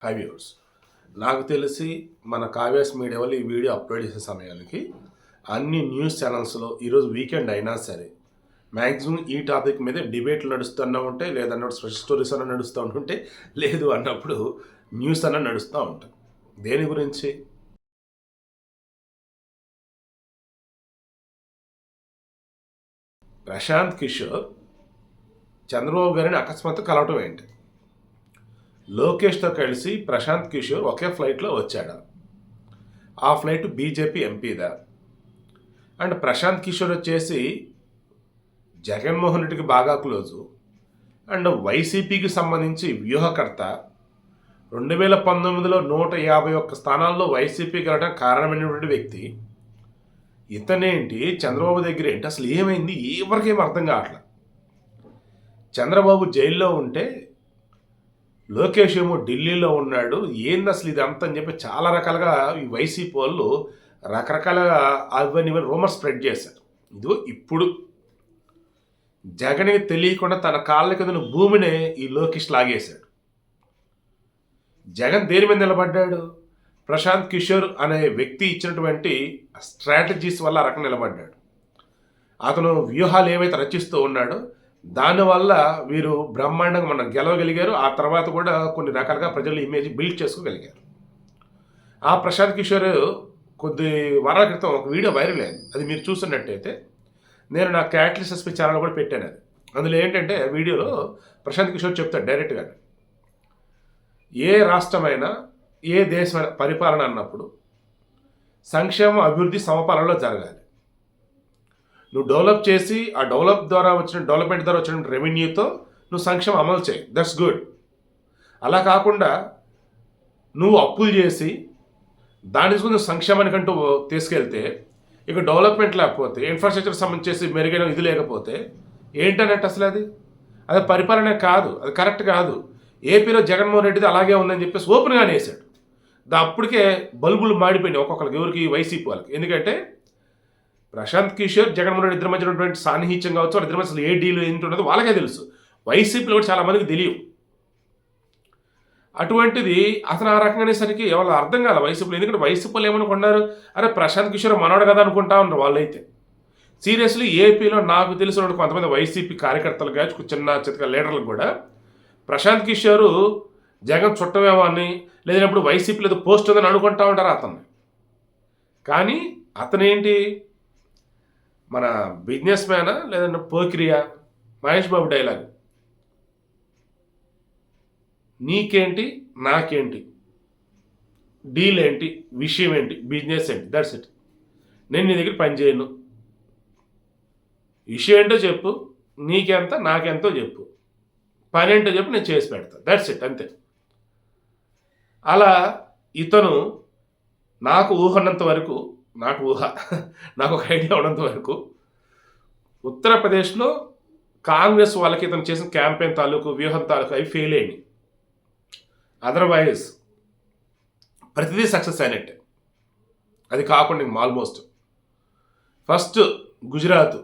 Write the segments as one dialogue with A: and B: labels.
A: High viewers, నాకు తెలిసి మన కావ్యాస్ మీడియా వాళ్ళు ఈ వీడియో అప్లోడ్ చేసే సమయానికి అన్ని న్యూస్ ఛానల్స్లో ఈరోజు వీకెండ్ అయినా సరే మ్యాక్సిమం ఈ టాపిక్ మీద డిబేట్లు నడుస్తూనే ఉంటాయి, లేదన్నప్పుడు స్పెషల్ స్టోరీస్ అన్న నడుస్తూ ఉంటుంటే, లేదు అన్నప్పుడు న్యూస్ అన్న నడుస్తూ ఉంటాయి. దేని గురించి? ప్రశాంత్ కిషోర్ చంద్రబాబు గారిని అకస్మాత్తు కలవటం ఏంటి? లోకేష్తో కలిసి ప్రశాంత్ కిషోర్ ఒకే ఫ్లైట్లో వచ్చాడు. ఆ ఫ్లైట్ బీజేపీ ఎంపీదా. అండ్ ప్రశాంత్ కిషోర్ వచ్చేసి జగన్మోహన్ రెడ్డికి బాగా క్లోజు అండ్ వైసీపీకి సంబంధించి వ్యూహకర్త. 2019లో 151 స్థానాల్లో వైసీపీ గెలవడం కారణమైనటువంటి వ్యక్తి. ఇతనేంటి చంద్రబాబు దగ్గర ఏంటి? అసలు ఏమైంది? ఎవరికేం అర్థం కావట్లేదు. చంద్రబాబు జైల్లో ఉంటే లోకేష్ ఏమో ఢిల్లీలో ఉన్నాడు. ఏంది అసలు ఇది అంత అని చెప్పి చాలా రకాలుగా ఈ వైసీపీ వాళ్ళు రకరకాలుగా అవన్నీ రూమర్ స్ప్రెడ్ చేశారు. ఇదిగో ఇప్పుడు జగన్కి తెలియకుండా తన కాళ్ళ కింద భూమినే ఈ లోకేష్ లాగేశాడు. జగన్ దేని మీద నిలబడ్డాడు? ప్రశాంత్ కిషోర్ అనే వ్యక్తి ఇచ్చినటువంటి స్ట్రాటజీస్ వల్ల రకం నిలబడ్డాడు. అతను వ్యూహాలు ఏవైతే రచిస్తూ ఉన్నాడో దానివల్ల వీరు బ్రహ్మాండంగా మనం గెలవగలిగారు. ఆ తర్వాత కూడా కొన్ని రకాలుగా ప్రజలు ఇమేజ్ బిల్డ్ చేసుకోగలిగారు. ఆ ప్రశాంత్ కిషోర్ కొద్ది వారాల క్రితం ఒక వీడియో వైరల్ అయింది. అది మీరు చూస్తున్నట్టయితే నేను నా క్యాటలిస్ట్ ఎస్పీ ఛానల్ కూడా పెట్టాను. అది అందులో ఏంటంటే వీడియోలో ప్రశాంత్ కిషోర్ చెప్తాడు డైరెక్ట్గా, ఏ రాష్ట్రమైనా ఏ దేశమైన పరిపాలన అన్నప్పుడు సంక్షేమ అభివృద్ధి సమపాలనలో జరగాలి. నువ్వు డెవలప్ చేసి ఆ డెవలప్మెంట్ ద్వారా వచ్చిన రెవెన్యూతో నువ్వు సంక్షేమం అమలు చేయి, దట్స్ గుడ్. అలా కాకుండా నువ్వు అప్పులు చేసి దాని నువ్వు సంక్షేమానికంటూ తీసుకెళ్తే ఇక డెవలప్మెంట్ లేకపోతే ఇన్ఫ్రాస్ట్రక్చర్ సంబంధించి మెరుగైన ఇది లేకపోతే ఏంటన్నట్టు అసలు అది పరిపాలన కాదు, అది కరెక్ట్ కాదు. ఏపీలో జగన్మోహన్ రెడ్డిది అలాగే ఉందని చెప్పేసి ఓపెన్గానే వేసాడు. అప్పటికే బల్బులు మాడిపోయినాయి ఒక్కొక్కరికి, ఎవరికి? వైసీపీ వాళ్ళకి. ఎందుకంటే ప్రశాంత్ కిషోర్ జగన్మోహన్ రెడ్డి ఇద్దరి మధ్య ఉన్నటువంటి సాన్నిహిత్యం కావచ్చు, వాళ్ళ ఇద్దరి మధ్య అసలు ఏ డీలు ఏంటి ఉన్నదో వాళ్ళకే తెలుసు. వైసీపీలో కూడా చాలామందికి తెలియవు. అటువంటిది అతను ఆ రకంగానేసరికి ఎవరు అర్థం కాదు వైసీపీలో. ఎందుకంటే వైసీపీలో ఏమనుకున్నారు, అరే ప్రశాంత్ కిషోర్ మనోడు కదా అనుకుంటా ఉన్నారు వాళ్ళైతే. సీరియస్లీ ఏపీలో నాకు తెలిసిన కొంతమంది వైసీపీ కార్యకర్తలు కావచ్చు, చిన్న చిన్న లీడర్లకు కూడా ప్రశాంత్ కిషోర్ జగన్ చుట్టమేమో అని, లేదన్నప్పుడు వైసీపీలో ఏదో పోస్ట్ ఉందని అనుకుంటా ఉంటారు అతన్ని. కానీ అతనేంటి, మన బిజినెస్ మ్యానా లేదంటే పోకిరియా? మహేష్ బాబు డైలాగ్, నీకేంటి నాకేంటి, డీల్ ఏంటి, విషయం ఏంటి, బిజినెస్ ఏంటి, దట్స్ ఇట్. నేను నీ దగ్గర పని చేయను, విషయం ఏంటో చెప్పు, నీకెంత నాకెంతో చెప్పు, పని ఏంటో చెప్పు, నేను చేసి పెడతాను, దట్స్ ఇట్, అంతే. అలా ఇతను నాకు ఊహన్నంత వరకు, నాకు ఒక ఐడియా ఉన్నంత వరకు ఉత్తరప్రదేశ్లో కాంగ్రెస్ వాళ్ళకి ఇతను చేసిన క్యాంపెయిన్ తాలూకు వ్యూహం తాలూకు అవి ఫెయిల్ అయ్యాయి. అదర్వైజ్ ప్రతిదీ సక్సెస్ అయినట్టే. అది కాకుండా ఆల్మోస్ట్ ఫస్ట్ గుజరాత్,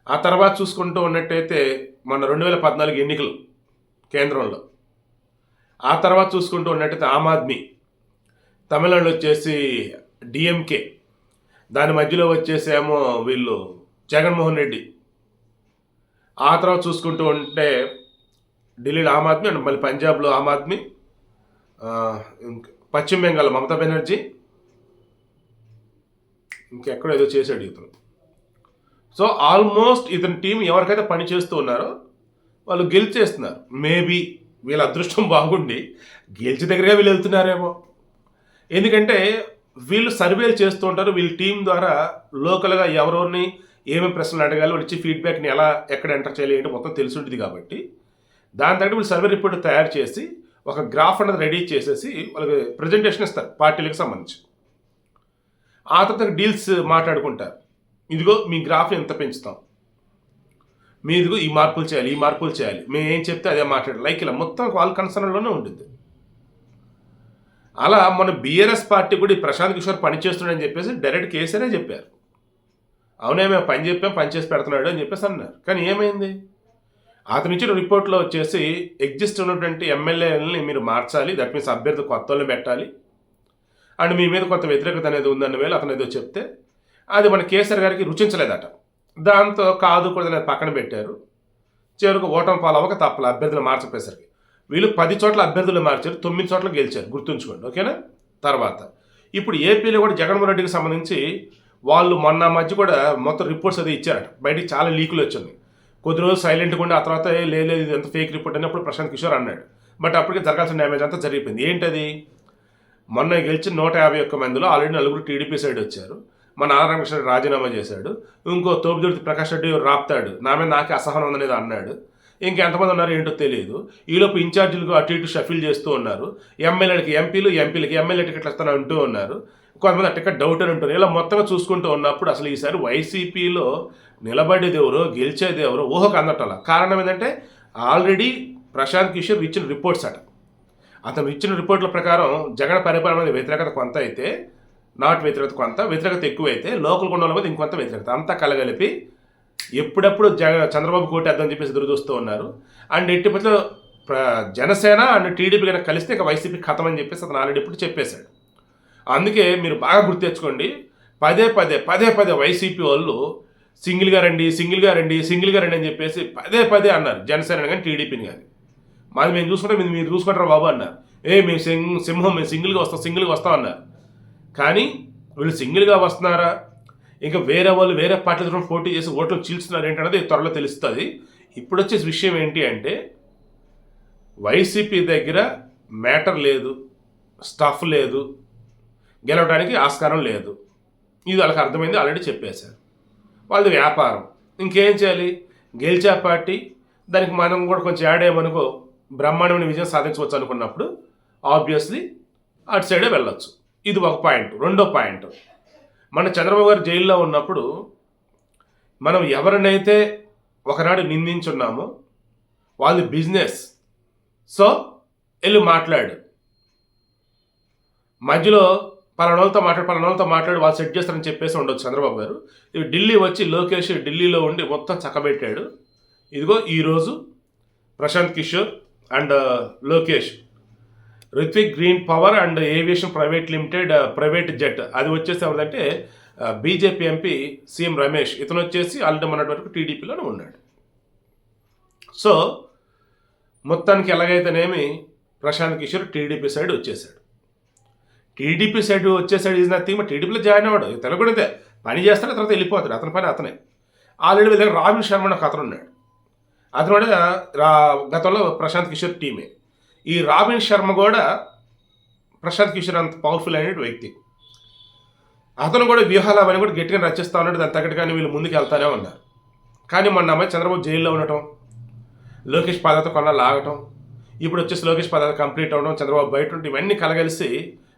A: ఆ తర్వాత చూసుకుంటూ ఉన్నట్టయితే మన 2014 ఎన్నికలు కేంద్రంలో, ఆ తర్వాత చూసుకుంటూ ఉన్నట్టయితే ఆమ్ ఆద్మీ, తమిళనాడులో వచ్చేసి డిఎంకే, దాని మధ్యలో వచ్చేసేమో వీళ్ళు జగన్మోహన్ రెడ్డి, ఆ తర్వాత చూసుకుంటూ ఉంటే ఢిల్లీలో ఆమ్ ఆద్మీ అండ్ మళ్ళీ పంజాబ్లో ఆమ్ ఆద్మీ, పశ్చిమ బెంగాల్ మమతా బెనర్జీ, ఇంకెక్కడో ఏదో చేశాడు ఇతను. సో ఆల్మోస్ట్ ఇతని టీం ఎవరికైతే పని చేస్తూ ఉన్నారో వాళ్ళు గెలిచేస్తున్నారు. మేబీ వీళ్ళ అదృష్టం బాగుండి గెలిచి దగ్గరగా వీళ్ళు వెళ్తున్నారేమో. ఎందుకంటే వీళ్ళు సర్వేలు చేస్తూ ఉంటారు. వీళ్ళ టీం ద్వారా లోకల్గా ఎవరెవరిని ఏమేమి ప్రశ్నలు అడగాలి, వాళ్ళు ఇచ్చే ఫీడ్బ్యాక్ని ఎలా ఎక్కడ ఎంటర్ చేయాలి ఏంటో మొత్తం తెలిసి ఉంటుంది. కాబట్టి దాని తగ్గట్టు వీళ్ళు సర్వే రిపోర్ట్ తయారు చేసి ఒక గ్రాఫ్ అనేది రెడీ చేసేసి వాళ్ళకి ప్రజెంటేషన్ ఇస్తారు పార్టీలకు సంబంధించి. ఆ తర్వాత డీల్స్ మాట్లాడుకుంటారు. ఇదిగో మీ గ్రాఫ్ ఎంత పెంచుతాం, మీ ఇదిగో ఈ మార్పులు చేయాలి, మేము ఏం చెప్తే అదే మాట్లాడాలి, లైక్ ఇలా మొత్తం వాళ్ళ కన్సర్న్లోనే ఉంటుంది. అలా మన బీఆర్ఎస్ పార్టీ కూడా ఈ ప్రశాంత్ కిషోర్ పని చేస్తున్నాడని చెప్పేసి డైరెక్ట్ కేసీఆరే చెప్పారు. అవునే మేము పని చేసి పెడుతున్నాడు అని చెప్పేసి అన్నారు. కానీ ఏమైంది? అతను ఇచ్చిన రిపోర్ట్లో వచ్చేసి ఎగ్జిస్ట్ ఉన్నటువంటి ఎమ్మెల్యేలని మీరు మార్చాలి, దట్ మీన్స్ అభ్యర్థి కొత్త వాళ్ళని పెట్టాలి అండ్ మీ మీద కొంత వ్యతిరేకత అనేది ఉందన్న వేళ అతను ఏదో చెప్తే అది మన కేసీఆర్ గారికి రుచించలేదట. దాంతో కాదు కూడా అనేది పక్కన పెట్టారు. చివరికి ఓటమి పాలవ్వక తప్పల అభ్యర్థులు మార్చపోయేసరికి వీళ్ళు 10 చోట్ల అభ్యర్థులు మార్చారు, 9 చోట్ల గెలిచారు, గుర్తుంచుకోండి. ఓకేనా? తర్వాత ఇప్పుడు ఏపీలో కూడా జగన్మోహన్ రెడ్డికి సంబంధించి వాళ్ళు మొన్న మధ్య కూడా మొత్తం రిపోర్ట్స్ అది ఇచ్చారట, బయటికి చాలా లీకులు వచ్చింది. కొద్ది రోజులు సైలెంట్గా ఉండి ఆ తర్వాత లేదు ఇది ఎంత ఫేక్ రిపోర్ట్ అన్నప్పుడు ప్రశాంత్ కిషోర్ అన్నాడు. బట్ అప్పటికే జరగాల్సిన డ్యామేజ్ అంతా జరిగిపోయింది. ఏంటది? మొన్న గెలిచిన 151 మందిలో ఆల్రెడీ 4 టీడీపీ సైడ్ వచ్చారు. మన నారాయణకృష్ణ రాజీనామా చేశాడు. ఇంకో తోపుదుర్తి ప్రకాష్ రెడ్డి రాపుతాడు, నా మీద నాకే అసహనం ఉందనేది అన్నాడు. ఇంకెంతమంది ఉన్నారు ఏంటో తెలియదు. ఈలోపు ఇన్ఛార్జీలకు అటు ఇటు షఫిల్ చేస్తూ ఉన్నారు. ఎమ్మెల్యేలకి ఎంపీలకి ఎమ్మెల్యే టికెట్లు ఇస్తాను అంటూ ఉన్నారు. కొంతమంది ఆ టికెట్ డౌట్ అని అంటారు. ఇలా మొత్తంగా చూసుకుంటూ ఉన్నప్పుడు అసలు ఈసారి వైసీపీలో నిలబడేది ఎవరో గెలిచేది ఎవరో ఊహకు అందటం. కారణం ఏంటంటే ఆల్రెడీ ప్రశాంత్ కిషోర్ ఇచ్చిన రిపోర్ట్స్ అట. అతను ఇచ్చిన రిపోర్ట్ల ప్రకారం జగన్ పరిపాలన మీద వ్యతిరేకత కొంత అయితే, నాట్ వ్యతిరేకత కొంత, వ్యతిరేకత ఎక్కువైతే లోకల్ కొండల మీద ఇంకొంత వ్యతిరేకత, అంతా కలగలిపి ఎప్పుడెప్పుడు చంద్రబాబు కోటేద్దని చెప్పేసి ఎదురు చూస్తూ ఉన్నారు. అండ్ ఎట్టి పట్ల జనసేన అండ్ టీడీపీ కనుక కలిస్తే ఇక వైసీపీ ఖతం అని చెప్పేసి అతను ఆల్రెడీ ఇప్పుడు చెప్పేశాడు. అందుకే మీరు బాగా గుర్తు తెచ్చుకోండి, పదే పదే వైసీపీ వాళ్ళు సింగిల్గా రండి అని చెప్పేసి పదే అన్నారు. జనసేన కానీ టీడీపీని కానీ మాది మేము చూసుకుంటే మీరు చూసుకుంటారా బాబు అన్నారు. మేము సింహం మేము సింగిల్గా వస్తాం అన్నారు. కానీ వీళ్ళు సింగిల్గా వస్తున్నారా, ఇంకా వేరే వాళ్ళు వేరే పార్టీలతో పోటీ చేసి ఓట్లు చీల్చున్నారు ఏంటనేది త్వరలో తెలుస్తుంది. ఇప్పుడు వచ్చేసి విషయం ఏంటి అంటే వైసీపీ దగ్గర మ్యాటర్ లేదు, స్టఫ్ లేదు, గెలవడానికి ఆస్కారం లేదు. ఇది వాళ్ళకి అర్థమైంది, ఆల్రెడీ చెప్పేశారు. వాళ్ళది వ్యాపారం. ఇంకేం చేయాలి? గెలిచే పార్టీ దానికి మనం కూడా కొంచెం యాడ్ అయ్యామనుకో బ్రహ్మాండమైన విజయం సాధించవచ్చు అనుకున్నప్పుడు ఆబ్వియస్లీ అటు సైడే వెళ్ళొచ్చు. ఇది ఒక పాయింట్. రెండో పాయింట్, మన చంద్రబాబు గారు జైల్లో ఉన్నప్పుడు మనం ఎవరినైతే ఒకనాడు నిందించున్నామో వాళ్ళది బిజినెస్, సో వెళ్ళి మాట్లాడు, మధ్యలో పలానోళ్ళతో మాట్లాడి వాళ్ళు సెట్ చేస్తారని చెప్పేసి ఉండొచ్చు చంద్రబాబు గారు. ఇవి ఢిల్లీ వచ్చి లోకేష్ ఢిల్లీలో ఉండి మొత్తం చక్కబెట్టాడు. ఇదిగో ఈరోజు Prashant Kishore and Lokesh Rithvik green power and aviation private limited private jet అది వచ్చేసి ఎవరిదంటే బీజేపీ ఎంపీ సీఎం రమేష్, ఇతను వచ్చేసి ఆల్రెడీ మొన్నటి వరకు టీడీపీలోనే ఉన్నాడు. సో మొత్తానికి ఎలాగైతేనేమి ప్రశాంత్ కిషోర్ టీడీపీ సైడ్ వచ్చేసాడు. ఈజ్ నథింగ్ బట్ టీడీపీలో జాయిన్ అవ్వడు. తెలుగు కూడా పని చేస్తాడు, తర్వాత వెళ్ళిపోతాడు. అతని పని అతనే. ఆల్రెడీ వీళ్ళ దగ్గర రాబిన్ శర్మ అని ఒక అతను ఉన్నాడు. అతను కూడా గతంలో ప్రశాంత్ కిషోర్ టీమే. ఈ రాబిన్ శర్మ కూడా ప్రశాంత్ కిషోర్ అంత పవర్ఫుల్ అయిన వ్యక్తి. అతను కూడా వ్యూహాలు అవన్నీ కూడా గట్టిగా రచిస్తూ ఉన్నాడు. దాని తగ్గట్టుగానే వీళ్ళు ముందుకు వెళ్తానే ఉన్నారు. కానీ మొన్న అమ్మాయి చంద్రబాబు జైల్లో ఉండటం, లోకేష్ పాదత కొన్న లాగటం, ఇప్పుడు వచ్చేసి లోకేష్ పాదత కంప్లీట్ అవ్వడం, చంద్రబాబు బయట ఉంటే ఇవన్నీ కలగలిసి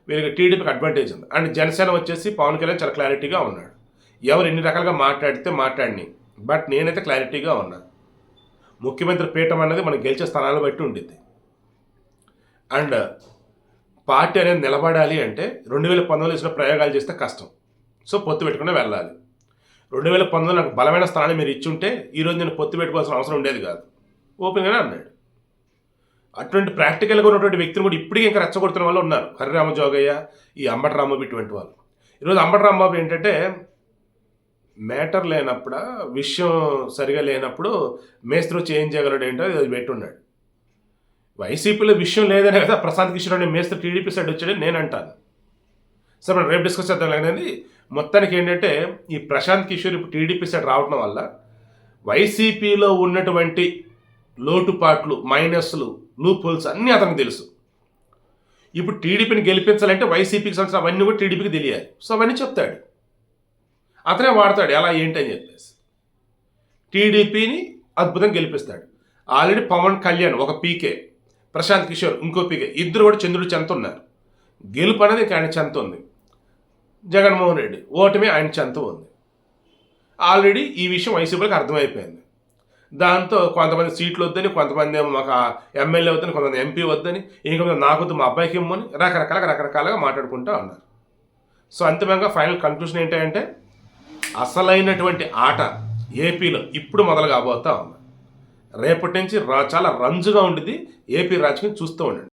A: వీళ్ళకి టీడీపీకి అడ్వాంటేజ్ ఉంది. అండ్ జనసేన వచ్చేసి పవన్ కళ్యాణ్ చాలా క్లారిటీగా ఉన్నాడు. ఎవరు ఎన్ని రకాలుగా మాట్లాడితే మాట్లాడిని, బట్ నేనైతే క్లారిటీగా ఉన్నాను. ముఖ్యమంత్రి పీఠం అన్నది మనం గెలిచే స్థానాలను బట్టి ఉండిద్ది. అండ్ పార్టీ అనేది నిలబడాలి అంటే 2019 ఇచ్చిన ప్రయోగాలు చేస్తే కష్టం. సో పొత్తు పెట్టుకునే వెళ్ళాలి. 2019 నాకు బలమైన స్థానాన్ని మీరు ఇచ్చుంటే ఈరోజు నేను పొత్తు పెట్టుకోవాల్సిన అవసరం ఉండేది కాదు, ఓపెన్గానే అన్నాడు. అటువంటి ప్రాక్టికల్గా ఉన్నటువంటి వ్యక్తులు కూడా ఇప్పటికీ ఇంకా రెచ్చగొడుతున్న వాళ్ళు ఉన్నారు. హరిరామ జోగయ్య, ఈ అంబటి రాంబాబు, ఇటువంటి వాళ్ళు. ఈరోజు అంబటి రాంబాబు ఏంటంటే మ్యాటర్ లేనప్పుడు, విషయం సరిగా లేనప్పుడు మేస్త్రి వచ్చి ఏం చేయగలడు ఏంటో అది పెట్టున్నాడు. వైసీపీలో విషయం లేదనే కదా ప్రశాంత్ కిషోర్ అనే మేస్త్రి టీడీపీ సైడ్ వచ్చాడని నేను అంటాను. సరే మనం రేపు డిస్కస్ చేద్దాం. అనేది మొత్తానికి ఏంటంటే ఈ ప్రశాంత్ కిషోర్ ఇప్పుడు టీడీపీ సైడ్ రావడం వల్ల వైసీపీలో ఉన్నటువంటి లోటుపాట్లు, మైనస్లు, లూప్ హోల్స్ అన్నీ అతనికి తెలుసు. ఇప్పుడు టీడీపీని గెలిపించాలంటే వైసీపీకి సంబంధించిన అవన్నీ కూడా టీడీపీకి తెలియాలి. సో అవన్నీ చెప్తాడు, అతనే వాడతాడు ఎలా ఏంటి అని చెప్పేసి టీడీపీని అద్భుతంగా గెలిపిస్తాడు. ఆల్రెడీ పవన్ కళ్యాణ్ ఒక పీకే, ప్రశాంత్ కిషోర్ ఇంకో పీకే, ఇద్దరు కూడా చంద్రుడు చెంత ఉన్నారు. గెలుపు అనేది ఆయన చెంత ఉంది. జగన్మోహన్ రెడ్డి ఓటమి ఆయన చెంత ఉంది. ఆల్రెడీ ఈ విషయం వైసీపీకి అర్థమైపోయింది. దాంతో కొంతమంది సీట్లు వద్దని, కొంతమంది మాకు ఎమ్మెల్యే వద్దని, కొంతమంది ఎంపీ వద్దని, ఇంకొంత నాకు వద్దు మా అబ్బాయికి ఇమ్మని రకరకాలుగా మాట్లాడుకుంటూ ఉన్నారు. సో అంతిమంగా ఫైనల్ కన్క్లూషన్ ఏంటంటే అసలైనటువంటి ఆట ఏపీలో ఇప్పుడు మొదలు కాబోతా ఉంది. రేపటి నుంచి చాలా రంజుగా ఉండేది ఏపీ రాజకీయం చూస్తూ ఉండండి.